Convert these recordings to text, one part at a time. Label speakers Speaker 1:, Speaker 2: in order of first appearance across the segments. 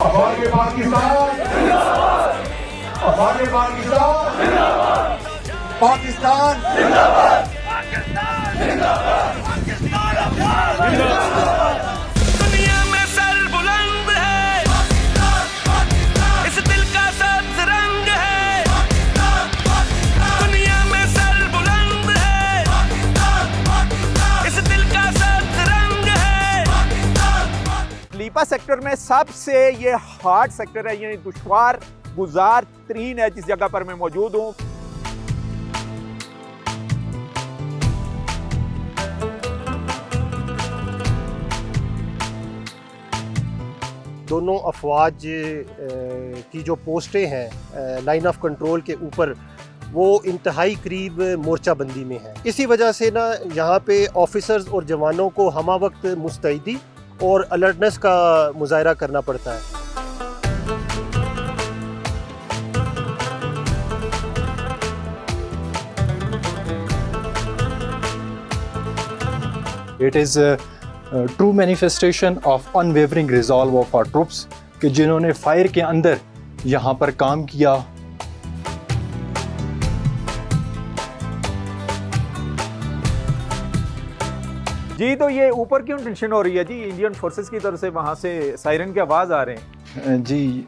Speaker 1: हमारे पाकिस्तान हमारे पाकिस्तान पाकिस्तान
Speaker 2: दुनिया में सर बुलंद है, इस दिल का सब्ज रंग है। दुनिया में सर बुलंद है, इस दिल का सब्ज रंग है।
Speaker 3: लीपा सेक्टर में सबसे ये हार्ड सेक्टर है, यानी दुश्वार गुजार तरीन है जिस जगह पर मैं मौजूद हूँ।
Speaker 4: दोनों अफवाज की जो पोस्टें हैं लाइन ऑफ कंट्रोल के ऊपर, वो इंतहाई करीब मोर्चाबंदी में है। इसी वजह से ना यहाँ पे ऑफिसर्स और जवानों को हमा वक्त मुस्तैदी और अलर्टनेस का मुजाहरा करना पड़ता है।
Speaker 5: It is a true manifestation of unwavering resolve of our troops कि जिन्होंने फायर के अंदर यहाँ पर काम किया।
Speaker 3: जी, तो ये ऊपर क्यों टेंशन हो रही है जी? इंडियन फोर्सेस की तरफ से वहाँ से सायरन की आवाज़ आ रहे हैं।
Speaker 5: जी,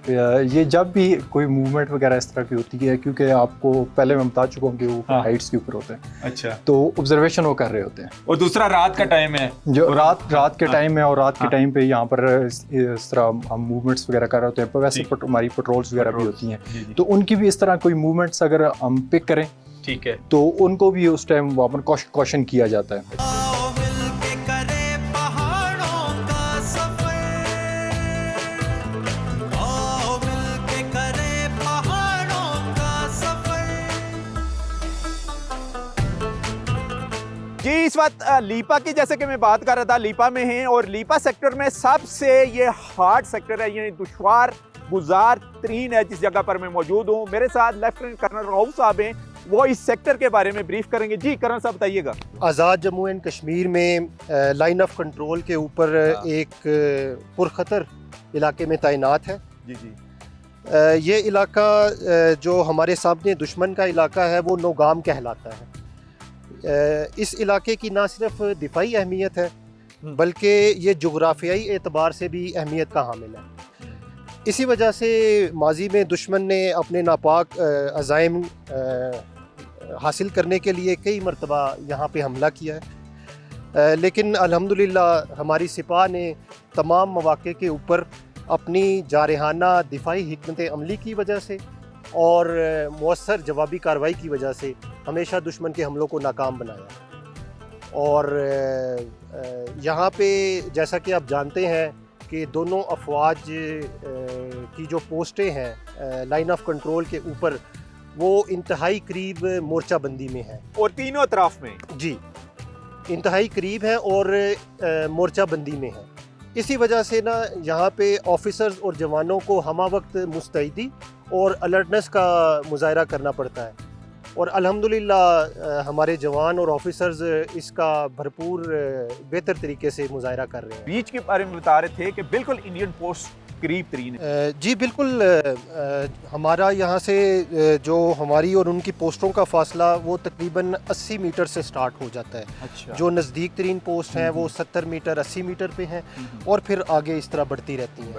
Speaker 5: ये जब भी कोई मूवमेंट वगैरह इस तरह की होती है, क्योंकि आपको पहले मैं बता चुका हूँ कि वो हाइट्स के ऊपर होते हैं,
Speaker 3: अच्छा,
Speaker 5: तो ऑब्जर्वेशन वो कर रहे होते हैं।
Speaker 3: और दूसरा रात का टाइम है,
Speaker 5: जो रात के टाइम है, और रात के टाइम पे यहाँ पर इस तरह हम मूवमेंट्स वगैरह कर रहे होते हैं। वैसे हमारी पेट्रोल्स वगैरह भी होती हैं, तो उनकी भी इस तरह कोई मूवमेंट्स अगर हम पिक करें, ठीक है, तो उनको भी उस टाइम वहाँ पर कॉशन किया जाता है।
Speaker 2: आओ मिलके करें पहाड़ों का सफर, आओ मिलके करें पहाड़ों का सफर।
Speaker 3: जी, इस वक्त लीपा की जैसे कि मैं बात कर रहा था, लीपा में हैं और लीपा सेक्टर में सबसे ये हार्ड सेक्टर है, यानी दुश्वार गुजार तरीन है जिस जगह पर मैं मौजूद हूँ। मेरे साथ लेफ्टिनेंट कर्नल राउफ साहब हैं, वो इस सेक्टर के बारे में ब्रीफ करेंगे। जी कर्नल साहब बताइएगा।
Speaker 4: आज़ाद जम्मू एंड कश्मीर में लाइन ऑफ कंट्रोल के ऊपर एक पुरखतर इलाके में तैनात है।
Speaker 3: जी जी,
Speaker 4: ये इलाका जो हमारे सामने दुश्मन का इलाका है, वो नौगाम कहलाता है। इस इलाके की ना सिर्फ दिफाई अहमियत है, बल्कि ये जुग्राफियाई एतबार से भी अहमियत का हामिल है। इसी वजह से माजी में दुश्मन ने अपने नापाक अज़ाइम हासिल करने के लिए कई मरतबा यहाँ पे हमला किया है, लेकिन अल्हम्दुलिल्लाह हमारी सिपाह ने तमाम मौक़े के ऊपर अपनी जारहाना दिफाई हिकमत अमली की वजह से और मौसर जवाबी कार्रवाई की वजह से हमेशा दुश्मन के हमलों को नाकाम बनाया। और यहाँ पे जैसा कि आप जानते हैं कि दोनों अफवाज की जो पोस्टें हैं लाइन ऑफ कंट्रोल के ऊपर, वो इंतहाई करीब मोर्चाबंदी में है।
Speaker 3: और तीनों तरफ में
Speaker 4: जी, इंतहाई करीब है और मोर्चाबंदी में है। इसी वजह से ना यहाँ पे ऑफिसर्स और जवानों को हमा वक्त मुस्तैदी और अलर्टनेस का मुजाहरा करना पड़ता है। और अल्हम्दुलिल्लाह हमारे जवान और ऑफिसर्स इसका भरपूर बेहतर तरीके से मुजाहरा कर रहे हैं।
Speaker 3: बीच के बारे में बता रहे थे कि बिल्कुल इंडियन पोस्ट करीब तरीन है।
Speaker 4: जी बिल्कुल, हमारा यहाँ से जो हमारी और उनकी पोस्टों का फासला वो तकरीबन 80 मीटर से स्टार्ट हो जाता है।
Speaker 3: अच्छा।
Speaker 4: जो नज़दीक तरीन पोस्ट हैं वो 70 मीटर 80 मीटर पे हैं, और फिर आगे इस तरह बढ़ती रहती हैं।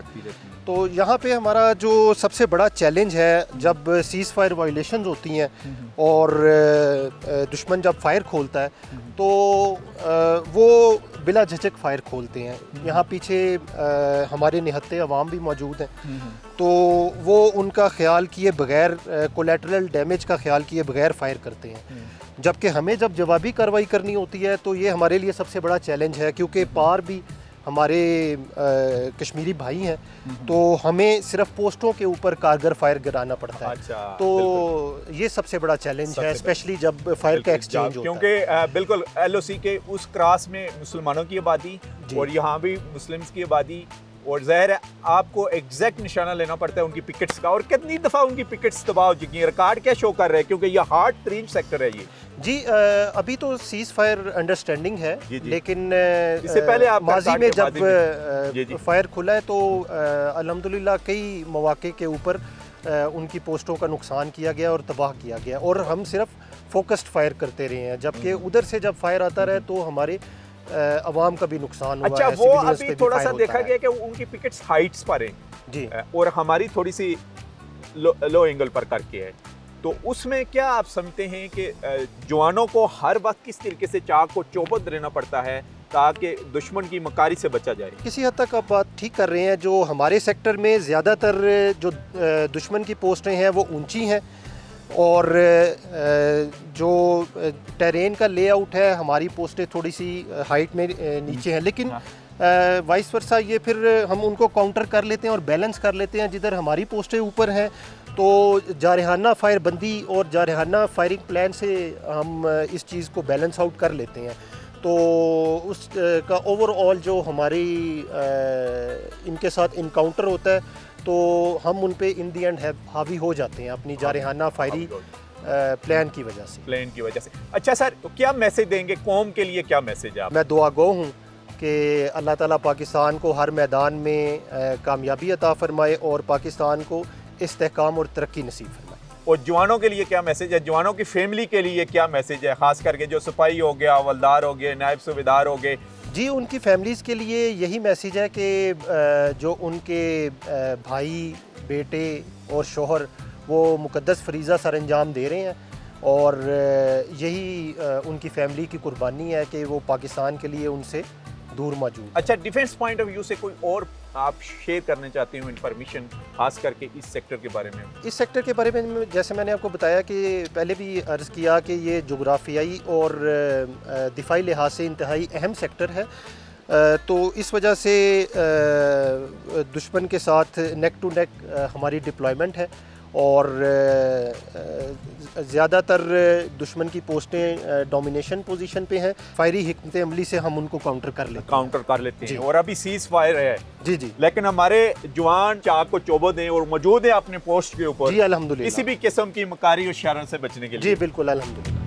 Speaker 4: तो यहाँ पे हमारा जो सबसे बड़ा चैलेंज है, जब सीज़ फायर वायलेशंस होती हैं और दुश्मन जब फायर खोलता है, तो वो बिला झिझक फायर खोलते हैं। यहाँ पीछे हमारे निहत्ते अवाम भी मौजूद हैं, तो वो उनका ख्याल किए बगैर, कोलैटरल डैमेज का ख्याल किए बगैर फायर करते हैं। जबकि हमें जब जवाबी कार्रवाई करनी होती है, तो ये हमारे लिए सबसे बड़ा चैलेंज है, क्योंकि पार भी हमारे कश्मीरी भाई हैं, तो हमें सिर्फ पोस्टों के ऊपर कारगर फायर गिराना पड़ता है।
Speaker 3: अच्छा,
Speaker 4: तो ये सबसे बड़ा चैलेंज है, स्पेशली जब फायर का एक्सचेंज होता है।
Speaker 3: क्योंकि बिल्कुल LOC के उस क्रॉस में मुसलमानों की आबादी और यहाँ भी मुस्लिम्स की आबादी, और ज़ाहिर है आपको एग्जैक्ट निशाना लेना पड़ता है उनकी पिकेट्स का, और कितनी दफ़ा उनकी पिकेट्स तबाह हो चुकी हैं, रिकॉर्ड क्या शो कर रहे हैं, क्योंकि ये हार्ड तरीन सेक्टर है ये।
Speaker 4: जी अभी तो सीज फायर अंडरस्टैंडिंग है, लेकिन
Speaker 3: इससे पहले आप
Speaker 4: माजी में जब
Speaker 3: जी।
Speaker 4: फायर खुला है तो अल्हम्दुलिल्लाह कई मौके के ऊपर उनकी पोस्टों का नुकसान किया गया और तबाह किया गया, और हम सिर्फ फोकस्ड फायर करते रहे हैं, जबकि उधर से जब फायर आता रहा तो हमारे अवाम का भी नुकसान हुआ
Speaker 3: अच्छा,
Speaker 4: है।
Speaker 3: वो अभी थोड़ा सा देखा गया कि उनकी पिकेट्स हाइट्स पर हैं
Speaker 4: जी,
Speaker 3: और हमारी थोड़ी सी लो एंगल पर करके है, तो उसमें क्या आप समझते हैं कि जवानों को हर वक्त किस तरीके से चाक को चौबंद रहना पड़ता है ताकि दुश्मन की मकारी से बचा जाए?
Speaker 4: किसी हद तक आप बात ठीक कर रहे हैं। जो हमारे सेक्टर में ज़्यादातर जो दुश्मन की पोस्टें हैं वो ऊंची हैं, और जो टेरेन का लेआउट है हमारी पोस्टें थोड़ी सी हाइट में नीचे हैं, लेकिन वाइस वर्सा ये फिर हम उनको काउंटर कर लेते हैं और बैलेंस कर लेते हैं। जिधर हमारी पोस्टें ऊपर हैं तो जारहाना फायर बंदी और जारहाना फायरिंग प्लान से हम इस चीज़ को बैलेंस आउट कर लेते हैं, तो उस का ओवरऑल जो हमारी इनके साथ इनकाउंटर होता है तो हम उन पे इन दी एंड हावी हो जाते हैं अपनी जारहाना फायरी प्लान की वजह से।
Speaker 3: अच्छा सर, तो क्या मैसेज देंगे कौम के लिए, क्या मैसेज है आप?
Speaker 4: मैं दुआ गो हूँ कि अल्लाह ताला पाकिस्तान को हर मैदान में कामयाबी अता फरमाए और पाकिस्तान को इस्तेहकाम और तरक्की नसीब फरमाए।
Speaker 3: और जवानों के लिए क्या मैसेज है, जवानों की फैमिली के लिए क्या मैसेज है, खास करके जो सिपाही हो गया, हवलदार हो गए, नायब सूबेदार हो गए?
Speaker 4: जी, उनकी फैमिलीज़ के लिए यही मैसेज है कि जो उनके भाई, बेटे और शोहर वो मुकद्दस फरीज़ा सर अंजाम दे रहे हैं, और यही उनकी फैमिली की कुर्बानी है कि वो पाकिस्तान के लिए उनसे दूर मौजूद।
Speaker 3: अच्छा, डिफेंस पॉइंट ऑफ व्यू से कोई और आप शेयर करना चाहते हो इन्फॉर्मेशन, खास करके इस सेक्टर के बारे में? इस
Speaker 4: सेक्टर के बारे में जैसे मैंने आपको बताया कि पहले भी अर्ज़ किया कि ये जोग्राफियाई और दिफाई लिहाज से इंतहाई अहम सेक्टर है, तो इस वजह से दुश्मन के साथ नेक टू नेक हमारी डिप्लॉयमेंट है, और ज़्यादातर दुश्मन की पोस्टें डोमिनेशन पोजीशन पे हैं। फायरी हिकमत अमली से हम उनको काउंटर कर लेते हैं
Speaker 3: और अभी सीज फायर है
Speaker 4: जी, लेकिन
Speaker 3: हमारे जवान चाक को चौबंद हैं और मौजूद है अपने पोस्ट के ऊपर।
Speaker 4: जी अल्हम्दुलिल्लाह,
Speaker 3: किसी भी किस्म की मकारी और शरर से बचने के लिए।
Speaker 4: जी बिल्कुल अल्हम्दुलिल्लाह।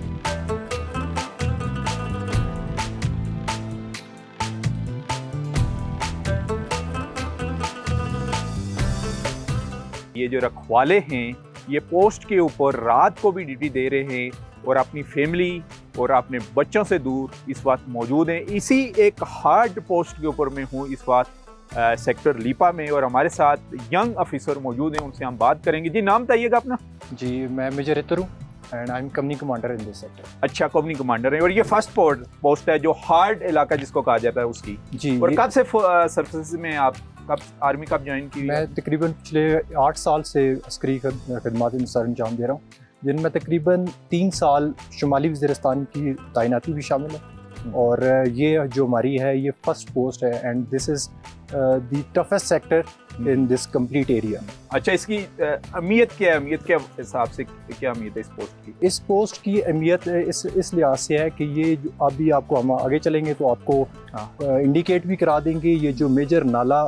Speaker 3: ये जो रखवाले हैं ये पोस्ट के ऊपर रात को भी ड्यूटी दे रहे हैं और अपनी फैमिली और अपने बच्चों से दूर इस वक्त मौजूद हैं। इसी एक हार्ड पोस्ट के ऊपर मैं हूँ इस वक्त सेक्टर लीपा में, और हमारे साथ यंग ऑफिसर मौजूद हैं, उनसे हम बात करेंगे। जी, नाम बताइएगा अपना?
Speaker 5: जी, मैं मेजर रेतर हूँ and I am company commander in this sector.
Speaker 3: अच्छा, कंपनी कमांडर है, और ये फर्स्ट पोस्ट है जो हार्ड इलाका जिसको कहा जाता है उसकी।
Speaker 5: जी,
Speaker 3: और कब से सर्विसेज में आप आर्मी कब ज्वाइन की?
Speaker 5: मैं तकरीबन पिछले 8 साल से अस्करी खदमात में सर अंजाम दे रहा हूँ, जिनमें तकरीबन 3 साल शुमाली वज़ीरिस्तान की तैनाती भी शामिल है, और ये जो हमारी है ये फर्स्ट पोस्ट है and this is the toughest sector in this complete area.
Speaker 3: अच्छा, इसकी अहमियत क्या है? अहमियत के हिसाब से क्या अहमियत है इस पोस्ट की?
Speaker 5: इस पोस्ट की अहमियत इस लिहाज से है कि ये जो अभी आपको हम आगे चलेंगे तो आपको इंडिकेट भी करा देंगे, ये जो मेजर नाला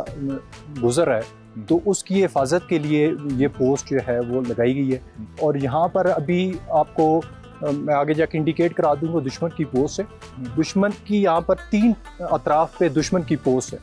Speaker 5: गुजर है तो उसकी हिफाजत के लिए ये पोस्ट जो है वो लगाई गई है, और यहाँ पर अभी आपको मैं आगे जाके इंडिकेट करा दूंगा दुश्मन की पोस्ट है। दुश्मन की यहाँ पर 3 अतराफ पे दुश्मन की पोस्ट है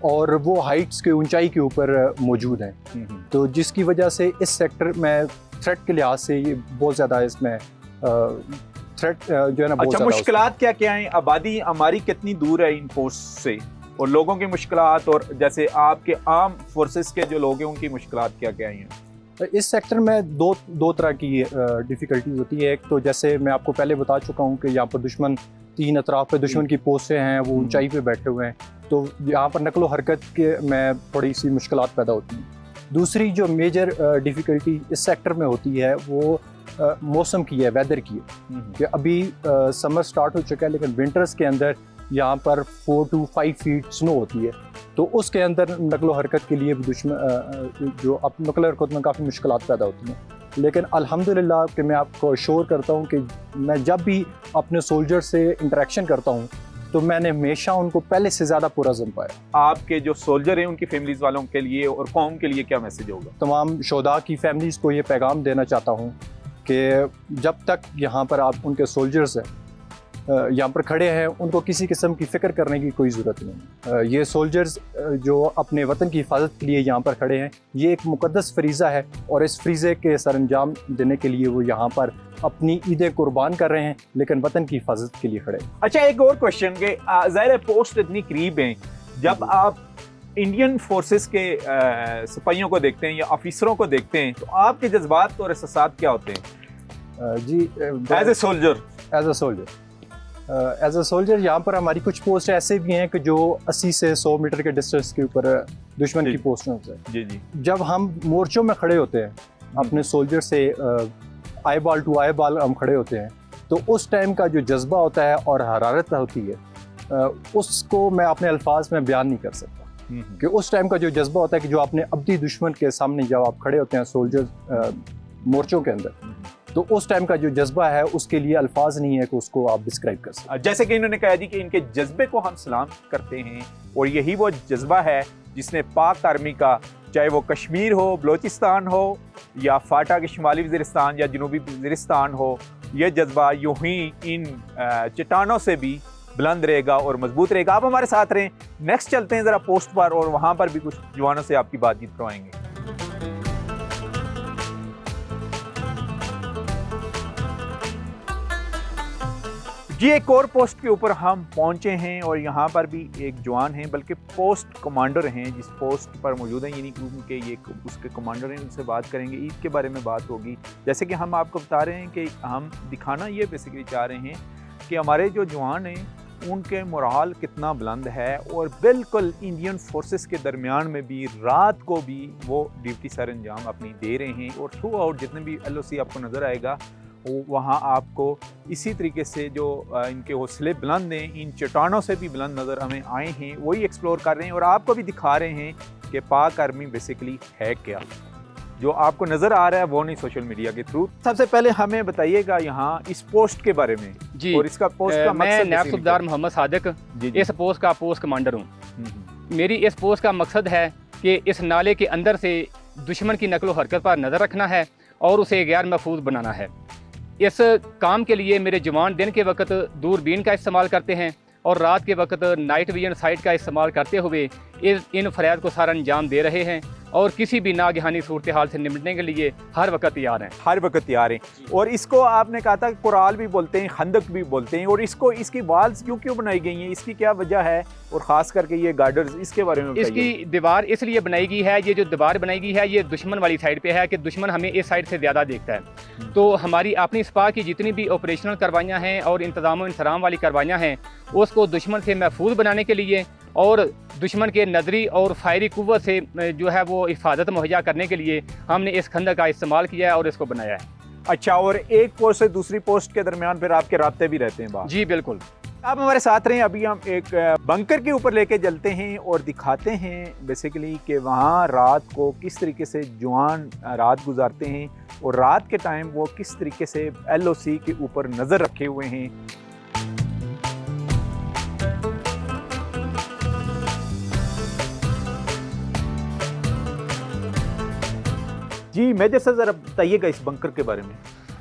Speaker 5: और वो हाइट्स के ऊंचाई के ऊपर मौजूद हैं, तो जिसकी वजह से इस सेक्टर में थ्रेट के लिहाज से ये बहुत ज़्यादा इसमें थ्रेट जो है ना बहुत।
Speaker 3: अच्छा, मुश्किलात क्या क्या हैं? आबादी हमारी कितनी दूर है इन पोस्ट से, और लोगों की मुश्किलात, और जैसे आपके आर्म फोर्सेस के जो लोग हैं उनकी मुश्किलात क्या क्या हैं?
Speaker 5: इस सेक्टर में दो तरह की डिफ़िकल्टीज होती है। एक तो जैसे मैं आपको पहले बता चुका हूँ कि यहाँ पर दुश्मन 3 अतराफ पे दुश्मन की पोस्टें हैं, वो ऊंचाई पे बैठे हुए हैं, तो यहाँ पर नकलो हरकत के में थोड़ी सी मुश्किलात पैदा होती हैं। दूसरी जो मेजर डिफ़िकल्टी इस सेक्टर में होती है वो मौसम की है, वेदर की है, कि अभी समर स्टार्ट हो चुका है लेकिन विंटर्स के अंदर यहाँ पर 4 to 5 फीट स्नो होती है, तो उसके अंदर नकलो हरकत के लिए दुश्मन जो अब नकलो हरकत में काफ़ी मुश्किलात पैदा होती हैं। लेकिन अल्हम्दुलिल्लाह कि मैं आपको अश्योर करता हूँ कि मैं जब भी अपने सोल्जर से इंटरेक्शन करता हूँ तो मैंने हमेशा उनको पहले से ज़्यादा पुरअज़्म पाया।
Speaker 3: आपके जो सोल्जर हैं उनकी फैमिलीज वालों के लिए और कौम के लिए क्या मैसेज होगा?
Speaker 5: तमाम शोधा की फैमिलीज़ को ये पैगाम देना चाहता हूँ कि जब तक यहाँ पर आप उनके सोल्जर्स हैं यहाँ पर खड़े हैं, उनको किसी किस्म की फ़िक्र करने की कोई ज़रूरत नहीं। ये सोल्जर्स जो अपने वतन की हिफाजत के लिए यहाँ पर खड़े हैं, ये एक मुक़द्दस फरीज़ा है और इस फरीज़े के सरअंजाम देने के लिए वो यहाँ पर अपनी ईदें कुर्बान कर रहे हैं, लेकिन वतन की हिफाजत के लिए खड़े हैं।
Speaker 3: अच्छा, एक और क्वेश्चन के ज़ाहिर पोस्ट इतनी करीब हैं, जब आप इंडियन फोर्सेस के सिपाहियों को देखते हैं या ऑफिसरों को देखते हैं तो आपके जज्बात और एहसासात क्या होते हैं?
Speaker 5: जी
Speaker 3: as a soldier
Speaker 5: as a soldier यहाँ पर हमारी कुछ पोस्ट ऐसे भी हैं कि जो 80 से 100 मीटर के डिस्टेंस के ऊपर दुश्मन की पोस्ट में होते हैं।
Speaker 3: जी जी।
Speaker 5: जब हम मोर्चों में खड़े होते हैं अपने सोल्जर से आई बाल टू आई बाल हम खड़े होते हैं, तो उस टाइम का जो जज्बा होता है और हरारत होती है उसको मैं अपने अल्फाज में बयान नहीं कर सकता कि उस टाइम का जो जज्बा होता है कि जो अपने अब्दी दुश्मन के सामने जब आप खड़े होते हैं सोल्जर मोर्चों के अंदर, तो उस टाइम का जो जज्बा है उसके लिए अल्फाज नहीं है कि उसको आप डिस्क्राइब कर सकते।
Speaker 3: जैसे कि इन्होंने कहा जी कि इनके जज्बे को हम सलाम करते हैं और यही वो जज्बा है जिसने पाक आर्मी का, चाहे वो कश्मीर हो, बलोचिस्तान हो या फाटा के शुमाली वज़ीरिस्तान या जनूबी वज़ीरिस्तान हो, यह जज्बा यूं ही इन चट्टानों से भी बुलंद रहेगा और मजबूत रहेगा। आप हमारे साथ रहें, नेक्स्ट चलते हैं ज़रा पोस्ट पर और वहाँ पर भी कुछ जवानों से आपकी बातचीत करवाएंगे। जी, एक और पोस्ट के ऊपर हम पहुंचे हैं और यहाँ पर भी एक जवान हैं, बल्कि पोस्ट कमांडर हैं जिस पोस्ट पर मौजूद हैं, यानी कि उनके ये उसके कमांडर हैं। उनसे बात करेंगे, ईद के बारे में बात होगी। जैसे कि हम आपको बता रहे हैं कि हम दिखाना ये बेसिकली चाह रहे हैं कि हमारे जो जवान हैं उनके मोराल कितना बुलंद है और बिल्कुल इंडियन फोर्सेस के दरमियान में भी रात को भी वो ड्यूटी सर अंजाम अपनी दे रहे हैं। और थ्रू आउट जितने भी LOC आपको नज़र आएगा वहाँ आपको इसी तरीके से जो इनके हौसले बुलंद हैं, इन चट्टानों से भी बुलंद नज़र हमें आए हैं, वही एक्सप्लोर कर रहे हैं और आपको भी दिखा रहे हैं कि पाक आर्मी बेसिकली है क्या। जो आपको नज़र आ रहा है वो नहीं, सोशल मीडिया के थ्रू। सबसे पहले हमें बताइएगा यहाँ इस पोस्ट के बारे में
Speaker 6: जी।
Speaker 3: और इसका पोस्ट का
Speaker 6: मैं नायब सूबेदार मोहम्मद सादिक इस पोस्ट का पोस्ट कमांडर हूँ। मेरी इस पोस्ट का मकसद है कि इस नाले के अंदर से दुश्मन की नकलो हरकत पर नज़र रखना है और उसे गैर महफूज बनाना है। इस काम के लिए मेरे जवान दिन के वक्त दूरबीन का इस्तेमाल करते हैं और रात के वक्त नाइट विजन साइट का इस्तेमाल करते हुए इन फरियाद को सारा अंजाम दे रहे हैं और किसी भी नागहानी सूरत हाल से निपटने के लिए हर वक्त तैयार हैं।
Speaker 3: हर वक्त तैयार हैं। और इसको आपने कहा था कुराल भी बोलते हैं, खंदक भी बोलते हैं, और इसको इसकी वाल्स क्यों बनाई गई हैं, इसकी क्या वजह है और ख़ास करके ये गार्डर्स, इसके बारे में बताइए।
Speaker 6: इसकी दीवार इसलिए बनाई गई है, ये जो दीवार बनाई गई है ये दुश्मन वाली साइड पे है कि दुश्मन हमें इस साइड से ज़्यादा देखता है। तो हमारी अपनी स्पा की जितनी भी ऑपरेशनल कार्रवाइयाँ हैं और इंतज़ाम इंतराम वाली कार्रवाइयाँ हैं उसको दुश्मन से महफूज बनाने के लिए और दुश्मन के नजरी और फायरी कुव्वत से जो है वो हिफाजत मुहैया करने के लिए हमने इस खंदक का इस्तेमाल किया है और इसको बनाया है।
Speaker 3: अच्छा, और एक पोस्ट से दूसरी पोस्ट के दरमियान फिर आपके राब्ते भी रहते हैं बाहर?
Speaker 6: जी बिल्कुल।
Speaker 3: आप हमारे साथ रहें, अभी हम एक बंकर के ऊपर लेके चलते हैं और दिखाते हैं बेसिकली कि वहाँ रात को किस तरीके से जवान रात गुजारते हैं और रात के टाइम वो किस तरीके से LOC के ऊपर नज़र रखे हुए हैं। जी मेजर सर, ज़रा बताइएगा इस बंकर के बारे में।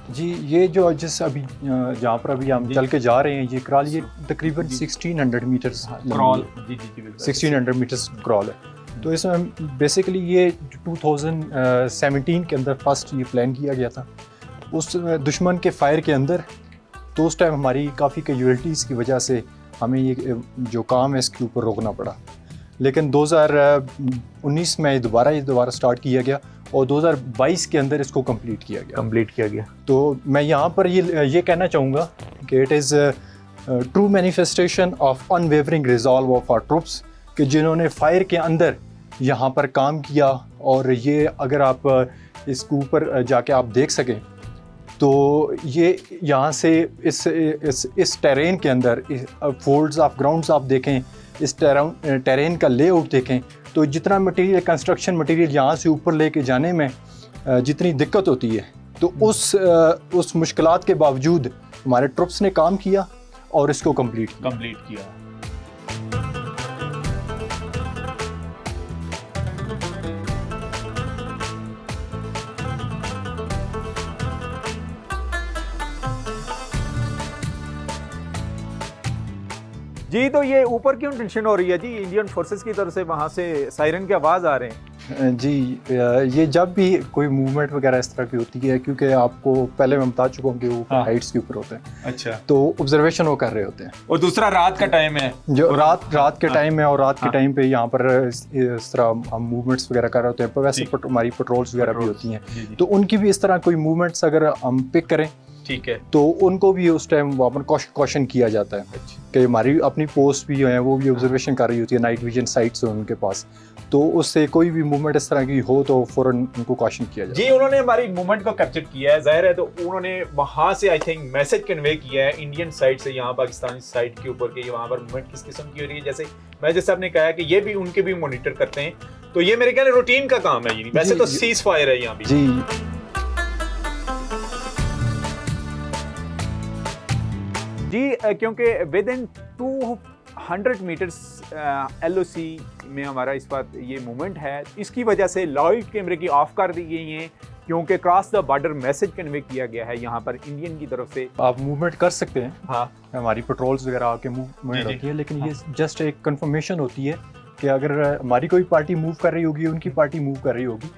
Speaker 5: जी, ये जो जिस अभी जहाँ पर अभी हम चल के जा रहे हैं ये क्रॉल, ये तकरीबन 1600 मीटर्स
Speaker 3: क्रॉल,
Speaker 5: 1600 मीटर्स क्रॉल है। तो इसमें बेसिकली ये 2017 के अंदर फर्स्ट ये प्लान किया गया था उस दुश्मन के फायर के अंदर। तो उस टाइम हमारी काफ़ी कैजुअल्टीज़ की वजह से हमें ये जो काम है इसके ऊपर रोकना पड़ा, लेकिन 2019 में दोबारा स्टार्ट किया गया और 2022 के अंदर इसको कंप्लीट किया गया। तो मैं यहाँ पर ये कहना चाहूँगा कि it is true manifestation of unwavering resolve of our troops कि जिन्होंने फायर के अंदर यहाँ पर काम किया। और ये अगर आप इसके ऊपर जाके आप देख सकें तो ये यहाँ से इस टेरेन के अंदर फोल्ड्स ऑफ ग्राउंड्स आप देखें, इस टेरेन का लेआउट देखें, तो जितना मटेरियल, कंस्ट्रक्शन मटेरियल यहाँ से ऊपर लेके जाने में जितनी दिक्कत होती है, तो उस मुश्किलात के बावजूद हमारे ट्रुप्स ने काम किया और इसको कंप्लीट
Speaker 3: किया। जी तो ये ऊपर क्यों टेंशन हो रही है जी? इंडियन फोर्सेस की तरफ से वहाँ से सायरन की आवाज़ आ रहे हैं
Speaker 5: जी। ये जब भी कोई मूवमेंट वगैरह इस तरह की होती है, क्योंकि आपको पहले मैं बता चुका हूँ कि वो हाइट्स के ऊपर होते हैं,
Speaker 3: अच्छा,
Speaker 5: तो ऑब्जर्वेशन वो कर रहे होते हैं।
Speaker 3: और दूसरा रात का टाइम है,
Speaker 5: जो रात के टाइम है, और रात के टाइम पे यहाँ पर इस तरह हम मूवमेंट्स वगैरह कर रहे होते हैं, पर वैसे हमारी पेट्रोल्स वगैरह भी होती हैं, तो उनकी भी इस तरह कोई मूवमेंट्स अगर हम पिक करें,
Speaker 3: ठीक है,
Speaker 5: तो उनको भी उस टाइम वहाँ पर कॉशन किया जाता है कि हमारी अपनी पोस्ट भी है, वो भी ऑब्जर्वेशन कर रही होती है, नाइट विजन साइट्स हैं उनके पास, तो उससे कोई भी मूवमेंट इस तरह की हो तो फौरन उनको कॉशन किया जाए।
Speaker 3: जी उन्होंने हमारी मूवमेंट को कैप्चर किया है, जाहिर है, तो उन्होंने वहाँ से आई थिंक मैसेज कन्वे किया है इंडियन साइड से यहाँ पाकिस्तानी साइड के ऊपर कि वहाँ पर मूवमेंट किस किस्म की हो रही है। जैसे आपने कहा कि ये भी उनके भी मॉनिटर करते हैं, तो ये मेरे ख्याल रूटीन का काम है। वैसे तो सीज फायर है यहाँ भी जी, क्योंकि विद इन 200 मीटर्स LOC में हमारा इस बात ये मूवमेंट है, इसकी वजह से लाइट कैमरे की ऑफ कर दी गई हैं, क्योंकि cross the border message convey किया गया है यहाँ पर इंडियन की तरफ से।
Speaker 5: आप मूवमेंट कर सकते हैं,
Speaker 3: हाँ,
Speaker 5: हमारी पेट्रोल्स वगैरह आके मूवमेंट होती है, लेकिन ये जस्ट एक कंफर्मेशन होती है कि अगर हमारी कोई पार्टी मूव कर रही होगी, उनकी पार्टी मूव कर रही होगी,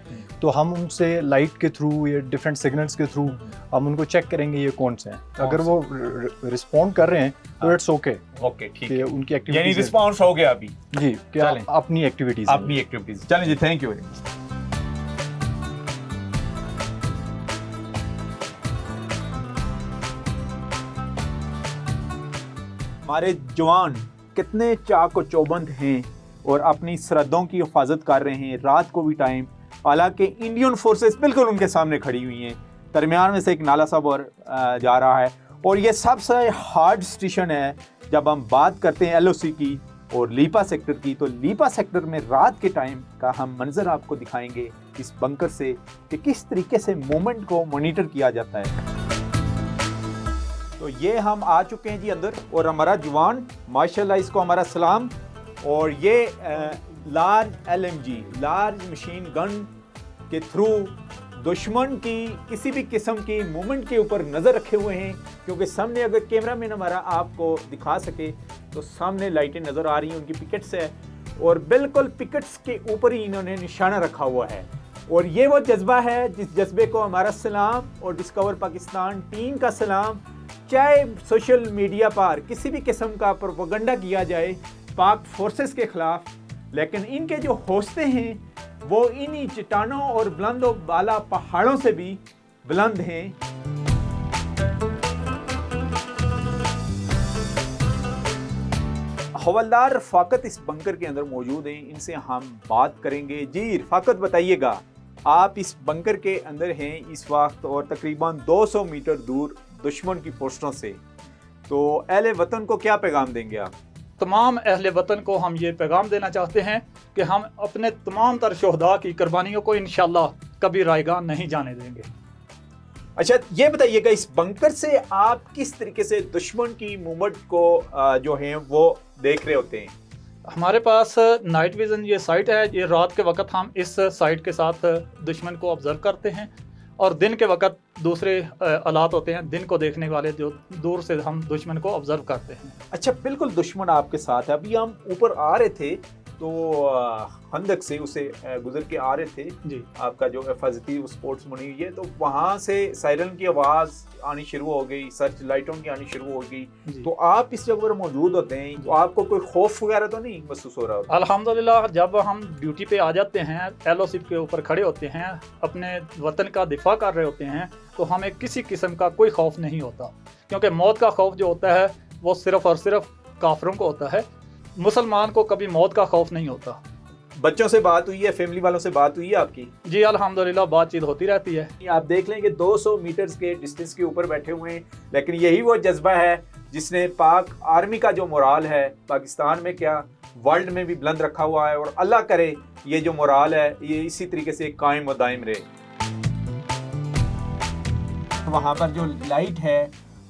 Speaker 5: तो हम उनसे लाइट के थ्रू या डिफरेंट सिग्नल्स के थ्रू हम उनको चेक करेंगे ये कौन से हैं। अगर वो रिस्पॉन्ड कर रहे हैं तो इट्स ओके, ठीक है, उनकी एक्टिविटीज,
Speaker 3: यानी रिस्पांस हो गया अभी
Speaker 5: जी, क्या अपनी एक्टिविटीज।
Speaker 3: चलें जी, थैंक यू वेरी मच। हमारे जवान कितने चाक व चौबंद हैं और अपनी सरहदों की हिफाजत कर रहे हैं रात को भी टाइम, हालांकि इंडियन फोर्सेस बिल्कुल उनके सामने खड़ी हुई हैं। दरमियान में से एक नाला सब और जा रहा है, और ये सबसे हार्ड स्टेशन है जब हम बात करते हैं LOC की और लीपा सेक्टर की। तो लीपा सेक्टर में रात के टाइम का हम मंजर आपको दिखाएंगे इस बंकर से कि किस तरीके से मूवमेंट को मॉनिटर किया जाता है। तो ये हम आ चुके हैं जी अंदर, और हमारा जवान माशाल्लाह, इसको हमारा सलाम। और ये large LMG large machine gun के थ्रू दुश्मन की किसी भी किस्म की मूवमेंट के ऊपर नज़र रखे हुए हैं, क्योंकि सामने अगर कैमरामैन हमारा आपको दिखा सके तो सामने लाइटें नज़र आ रही हैं, उनकी पिकेट्स है, और बिल्कुल पिकेट्स के ऊपर ही इन्होंने निशाना रखा हुआ है। और ये वो जज्बा है जिस जज्बे को हमारा सलाम और डिस्कवर पाकिस्तान टीम का सलाम। चाहे सोशल मीडिया पर किसी भी किस्म का प्रोपेगेंडा किया जाए पाक फोर्सेस के खिलाफ, लेकिन इनके जो हौसले हैं वो इन्हीं चट्टानों और बुलंद और बाला पहाड़ों से भी बुलंद हैं। हवलदार रफाकत इस बंकर के अंदर मौजूद हैं, इनसे हम बात करेंगे। जी रफाकत, बताइएगा, आप इस बंकर के अंदर हैं इस वक्त और तकरीबन 200 मीटर दूर दुश्मन की पोस्टों से, तो अहले वतन को क्या पैगाम देंगे आप?
Speaker 7: तमाम अहले वतन को हम ये पैगाम देना चाहते हैं कि हम अपने तमाम तर शोहदा की कुर्बानियों को इंशाल्लाह कभी रायगा नहीं जाने देंगे।
Speaker 3: अच्छा, ये बताइएगा, इस बंकर से आप किस तरीके से दुश्मन की मूवमेंट को जो है वो देख रहे होते हैं?
Speaker 7: हमारे पास नाइट विजन ये साइट है, ये रात के वक्त हम इस साइट के साथ दुश्मन को ऑब्जर्व करते हैं, और दिन के वक्त दूसरे आलात होते हैं, दिन को देखने वाले, जो दूर से हम दुश्मन को ऑब्जर्व करते हैं।
Speaker 3: अच्छा, बिल्कुल दुश्मन आपके साथ है। अभी हम ऊपर आ रहे थे तो खंदक से उसे गुजर के आ रहे थे
Speaker 7: जी,
Speaker 3: आपका जो हिफाजती स्पोर्ट्स बनी हुई है, तो वहाँ से सायरन की आवाज़ आनी शुरू हो गई, सर्च लाइटों की आनी शुरू हो गई। तो आप इस जगह पर मौजूद होते हैं, तो आपको कोई खौफ वगैरह तो नहीं महसूस हो रहा होता?
Speaker 7: अल्हम्दुलिल्लाह, जब हम ड्यूटी पे आ जाते हैं, LOC के ऊपर खड़े होते हैं, अपने वतन का दिफा कर रहे होते हैं, तो हमें किसी किस्म का कोई खौफ नहीं होता, क्योंकि मौत का खौफ जो होता है वो सिर्फ और सिर्फ काफिरों को होता है। मुसलमान को कभी मौत का खौफ नहीं होता।
Speaker 3: बच्चों से बात हुई है, फैमिली वालों से बात हुई है आपकी?
Speaker 7: जी अल्हम्दुलिल्लाह, बातचीत होती रहती है।
Speaker 3: आप देख लें कि 200 मीटर्स के डिस्टेंस के ऊपर बैठे हुए हैं, लेकिन यही वो जज्बा है जिसने पाक आर्मी का जो मोराल है पाकिस्तान में क्या वर्ल्ड में भी बुलंद रखा हुआ है, और अल्लाह करे ये जो मोराल है ये इसी तरीके से कायम व दायम रहे। वहाँ पर जो लाइट है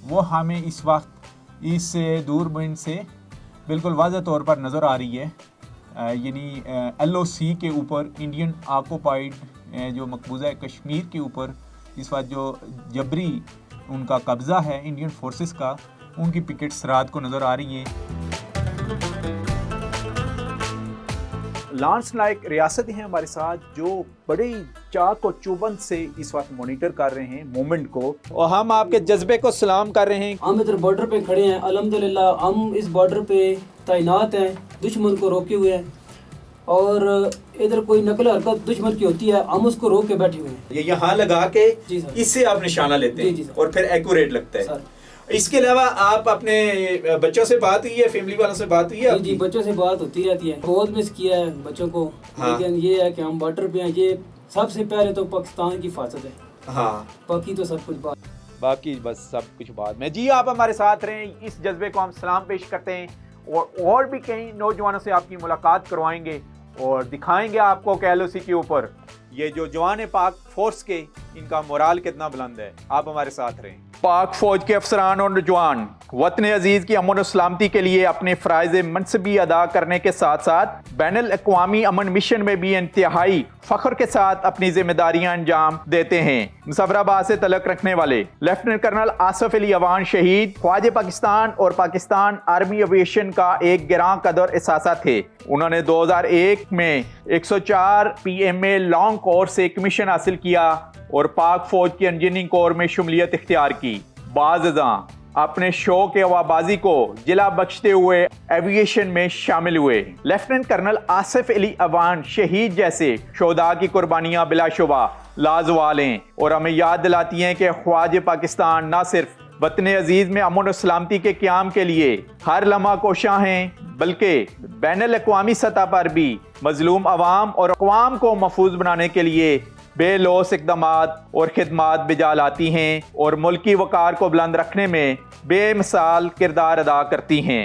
Speaker 3: वो हमें इस वक्त इस दूरबीन से बिल्कुल वाज़ह तौर पर नज़र आ रही है, यानी LOC के ऊपर इंडियन ऑक्युपाइड जो मकबूजा कश्मीर के ऊपर इस वक्त जो जबरी उनका कब्ज़ा है इंडियन फोर्सेस का, उनकी पिकेट्स रात को नज़र आ रही हैं। लांस नाइक रियासत हैं हमारे साथ जो बड़ी चाक और चुबंद से इस वक्त मॉनिटर कर रहे हैं मूवमेंट को, और हम आपके जज्बे को सलाम कर रहे हैं।
Speaker 8: हम इधर बॉर्डर पे खड़े हैं, अल्हम्दुलिल्लाह हम इस बॉर्डर पे तैनात हैं, दुश्मन को रोके हुए हैं, और इधर कोई नकल हरकत दुश्मन की होती है हम उसको रोक के बैठे हुए हैं।
Speaker 3: ये यहाँ लगा के
Speaker 8: जी सर।
Speaker 3: इससे आप निशाना लेते हैं
Speaker 8: जी सर।
Speaker 3: और फिर एक्यूरेट लगता है
Speaker 8: सर।
Speaker 3: इसके अलावा आप अपने बच्चों से बात हुई है, फैमिली वालों से बात हुई है
Speaker 8: जी
Speaker 3: आपकी?
Speaker 8: जी, बच्चों से बात होती रहती है, बहुत मिस किया है बच्चों को।
Speaker 3: हाँ।
Speaker 8: लेकिन ये है कि हम बॉर्डर पे हैं, ये सबसे पहले तो पाकिस्तान की हिफाजत है,
Speaker 3: हाँ,
Speaker 8: बाकी तो सब कुछ बात।
Speaker 3: बाकी बस सब कुछ बाद में। जी आप हमारे साथ रहें, इस जज्बे को हम सलाम पेश करते हैं, और भी कई नौजवानों से आपकी मुलाकात करवाएंगे और दिखाएंगे आपको कि LOC के ऊपर ये जो जवान पाक फोर्स के इनका मोराल कितना बुलंद है। आप हमारे साथ रहें। पाक फौज के अफसरान और जवान वतन अजीज की अमन और सलामती के लिए अपने फ़राइज़ मनसबी अदा करने के साथ साथ बैनुल अक़वामी अमन मिशन में भी इंतहाई फ़ख्र के साथ अपनी जिम्मेदारियां अंजाम देते हैं। मुज़फ़्फ़राबाद से तलक रखने वाले लेफ्टिनेंट कर्नल आसिफ अली अवान शहीद ख्वाज पाकिस्तान और पाकिस्तान आर्मी एविएशन का एक गिरां कदर एहसासा थे। उन्होंने 2001 में 104 PMA लॉन्ग कोर्स से कमीशन हासिल किया और पाक फौज की इंजीनियरिंग कोर में शमूलियत इख्तियार की। बाज़ अपने शौक हवाबाजी को जिला बख्शते हुए एविएशन में शामिल हुए। लेफ्टिनेंट कर्नल आसिफ अली अवान शहीद जैसे शोधा की कुर्बानियां बिलाशुबा लाजवाल हैं और हमें याद दिलाती हैं कि ख्वाज पाकिस्तान न सिर्फ वतन अजीज में अमन और सलामती के क़याम के लिए हर लम्हा कोशां हैं, बल्कि बैनुल अक़वामी सतह पर भी मजलूम अवाम और अक़वाम को महफूज बनाने के लिए बेलौस इक़दामात और खिदमात बिजा लाती हैं और मुल्की वक़ार को बुलंद रखने में बेमिसाल किरदार अदा करती हैं।